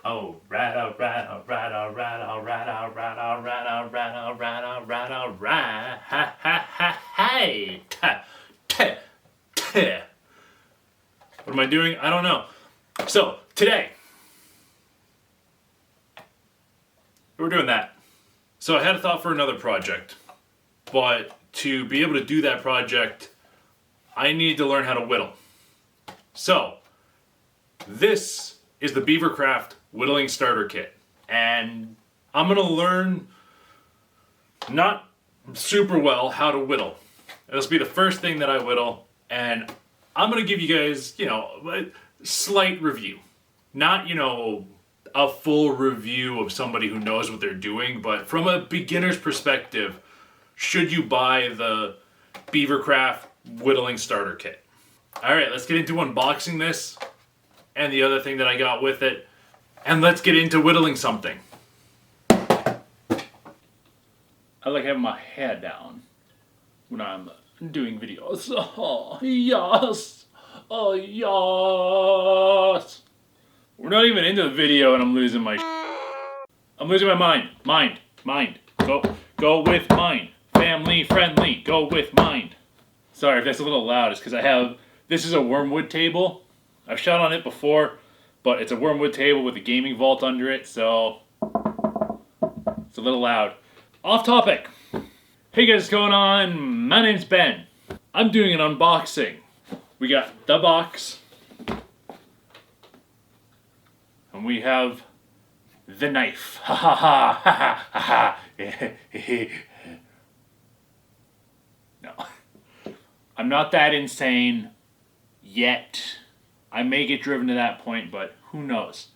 Alright, alright, alright, alright, alright, alright, alright, alright, alright, alright, alright. Ha ha ha hey. Ta, ta, ta. What am I doing? I don't know. So, today, we're doing that. So I had a thought for another project. But to be able to do that project, I need to learn how to whittle. So, this is the BeaverCraft whittling starter kit. And I'm going to learn not super well how to whittle. This will be the first thing that I whittle, and I'm going to give you guys, a slight review. Not, a full review of somebody who knows what they're doing, but from a beginner's perspective, should you buy the BeaverCraft whittling starter kit? Alright, let's get into unboxing this and the other thing that I got with it, and let's get into whittling something. I like having my head down when I'm doing videos. Oh, yes! Oh, yes! We're not even into the video and I'm losing my mind. Mind. Go with mind. Family friendly. Go with mind. Sorry if that's a little loud. It's because this is a wormwood table. I've shot on it before, but it's a wormwood table with a gaming vault under it, so it's a little loud. Off topic. Hey guys, what's going on? My name's Ben. I'm doing an unboxing. We got the box, and we have the knife. Ha ha ha ha ha ha. No, I'm not that insane yet. I may get driven to that point, but who knows?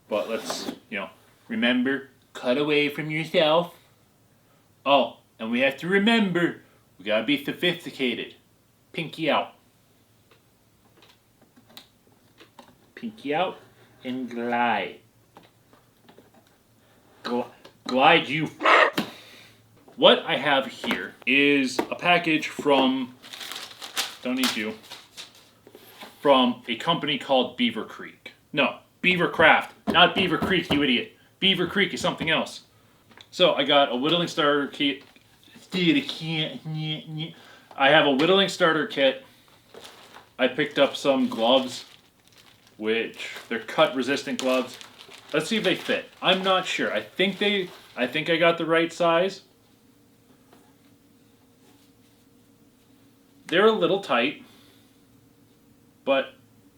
But let's, remember, cut away from yourself. Oh, and we have to remember, we gotta be sophisticated. Pinky out. Pinky out and glide. Glide you. What I have here is a package from, don't need you, from a company called Beaver Creek. No, BeaverCraft, not Beaver Creek, you idiot. Beaver Creek is something else. So I got a whittling starter kit. I have a whittling starter kit. I picked up some gloves, which they're cut resistant gloves. Let's see if they fit. I'm not sure. I think I got the right size. They're a little tight, but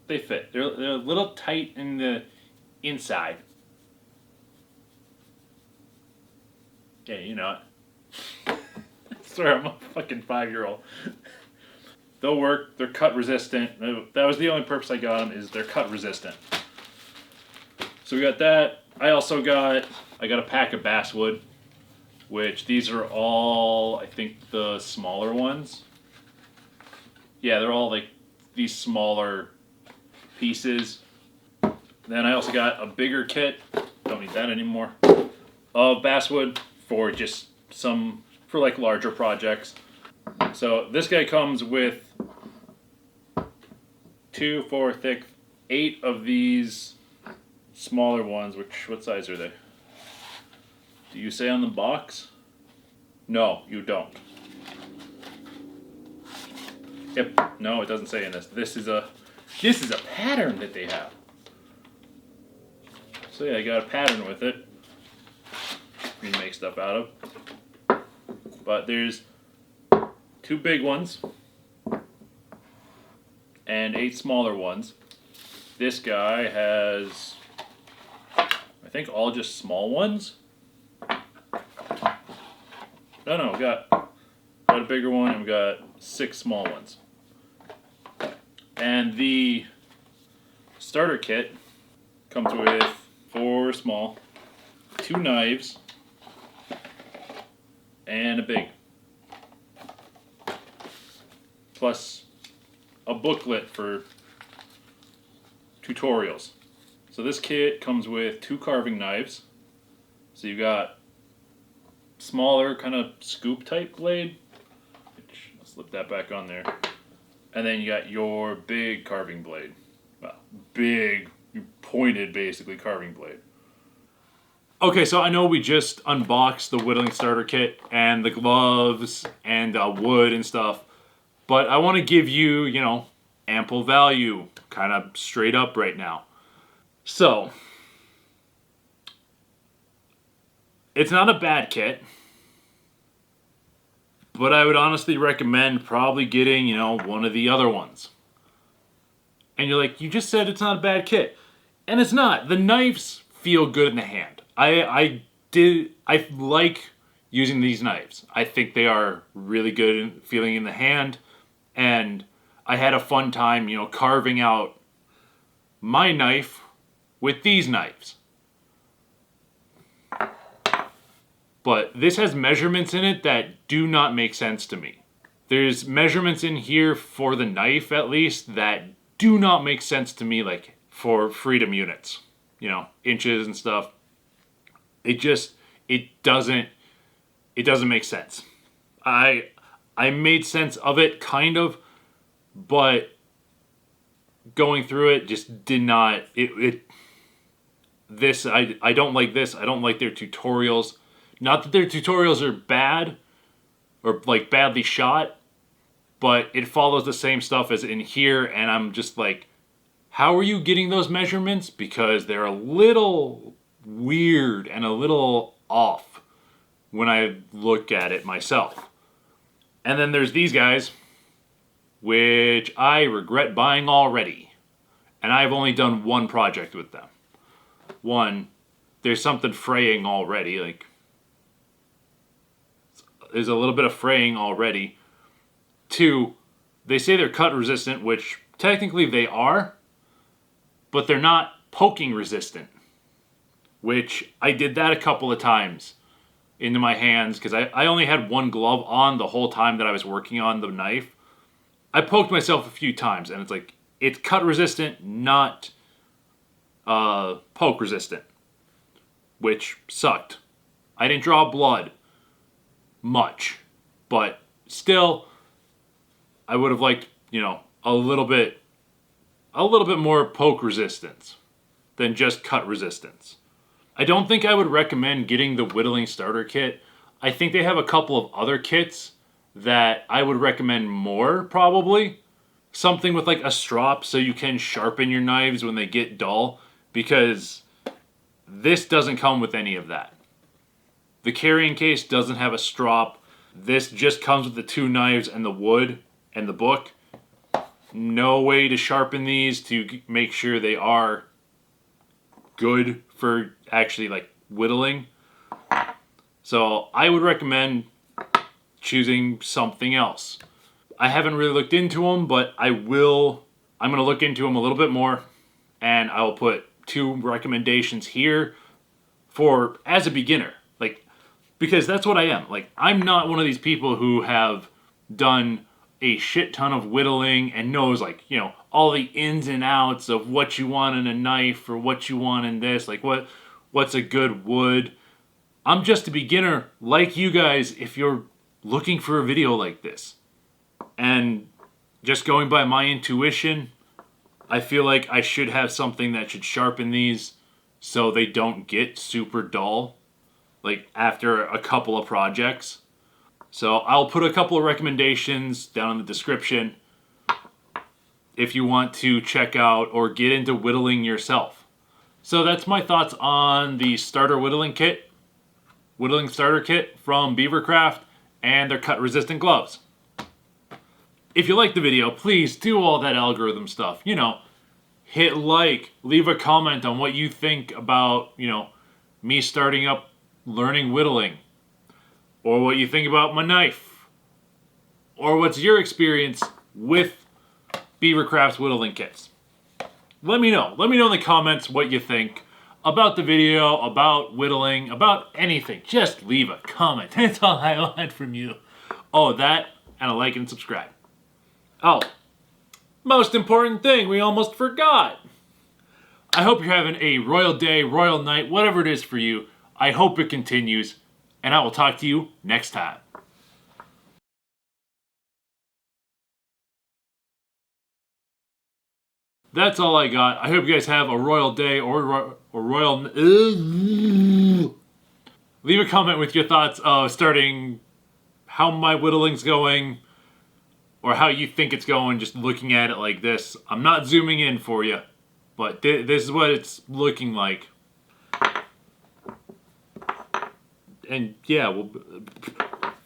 they fit. They're a little tight in the inside. Yeah, you know it. I swear I'm a fucking 5-year-old. They'll work. They're cut resistant. That was the only purpose I got them, is they're cut resistant. So we got that. I got a pack of basswood, which these are all, I think, the smaller ones. Yeah, they're all like these smaller pieces. Then I also got a bigger kit, don't need that anymore, of basswood for for like larger projects. So this guy comes with 2, 4, 6, 8 of these smaller ones. What size are they? Do you say on the box? No, you don't. Yep. No, it doesn't say in this. This is a pattern that they have. So yeah, I got a pattern with it. You can make stuff out of. But there's 2 big ones and 8 smaller ones. This guy has, I think, all just small ones. No, we got a bigger one and we got 6 small ones. And the starter kit comes with 4 small, 2 knives, and a big. Plus a booklet for tutorials. So this kit comes with 2 carving knives. So you've got smaller kind of scoop type blade. I'll slip that back on there. And then you got your big carving blade. Well, big pointed, basically, carving blade. Okay, so I know we just unboxed the whittling starter kit and the gloves and wood and stuff, but I want to give you, you know, ample value, kind of straight up right now. So, it's not a bad kit, but I would honestly recommend probably getting, you know, one of the other ones. And you're like, you just said it's not a bad kit. And it's not. The knives feel good in the hand. I like using these knives. I think they are really good in feeling in the hand. And I had a fun time, you know, carving out my knife with these knives. But this has measurements in it that do not make sense to me. There's measurements in here for the knife, at least, that do not make sense to me, like for freedom units, you know, inches and stuff. It doesn't make sense. I made sense of it, kind of, but going through it just did not, I don't like this. I don't like their tutorials. Not that their tutorials are bad or like badly shot, but it follows the same stuff as in here, and I'm just like, how are you getting those measurements? Because they're a little weird and a little off when I look at it myself. And then there's these guys, which I regret buying already. And I've only done one project with them. One, there's something fraying already, like there's a little bit of fraying already. Two, they say they're cut resistant, which technically they are, but they're not poking resistant, which I did that a couple of times into my hands because I only had one glove on the whole time that I was working on the knife. I poked myself a few times, and it's like, it's cut resistant, not poke resistant, which sucked. I didn't draw blood much, but still, I would have liked, you know, a little bit more poke resistance than just cut resistance. I don't think I would recommend getting the whittling starter kit. I think they have a couple of other kits that I would recommend more, probably. Something with like a strop so you can sharpen your knives when they get dull, because this doesn't come with any of that. The carrying case doesn't have a strop. This just comes with the two knives and the wood and the book. No way to sharpen these to make sure they are good for actually like whittling. So I would recommend choosing something else. I haven't really looked into them, but I'm going to look into them a little bit more, and I will put 2 recommendations here for as a beginner. Like, because that's what I am. Like, I'm not one of these people who have done a shit ton of whittling and knows, like, you know, all the ins and outs of what you want in a knife or what you want in this, like what's a good wood. I'm just a beginner like you guys if you're looking for a video like this. And just going by my intuition, I feel like I should have something that should sharpen these so they don't get super dull, like after a couple of projects. So I'll put a couple of recommendations down in the description if you want to check out or get into whittling yourself. So that's my thoughts on the starter whittling starter kit from BeaverCraft and their cut resistant gloves. If you liked the video, please do all that algorithm stuff. You know, hit like, leave a comment on what you think about, you know, me starting up learning whittling, or what you think about my knife, or what's your experience with BeaverCraft's whittling kits. Let me know. Let me know in the comments what you think about the video, about whittling, about anything. Just leave a comment. That's all I want from you. Oh, that, and a like and subscribe. Oh, most important thing, we almost forgot. I hope you're having a royal day, royal night, whatever it is for you. I hope it continues, and I will talk to you next time. that's all I got. I hope you guys have a royal day or royal... Leave a comment with your thoughts of starting how my whittling's going or how you think it's going, just looking at it like this. I'm not zooming in for you, but this is what it's looking like. And yeah, well,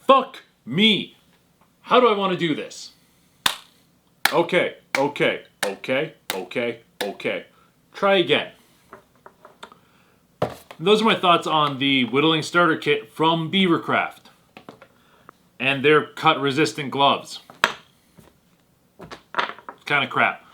fuck me. How do I want to do this? Okay. Try again. And those are my thoughts on the whittling starter kit from BeaverCraft and their cut resistant gloves. It's kind of crap.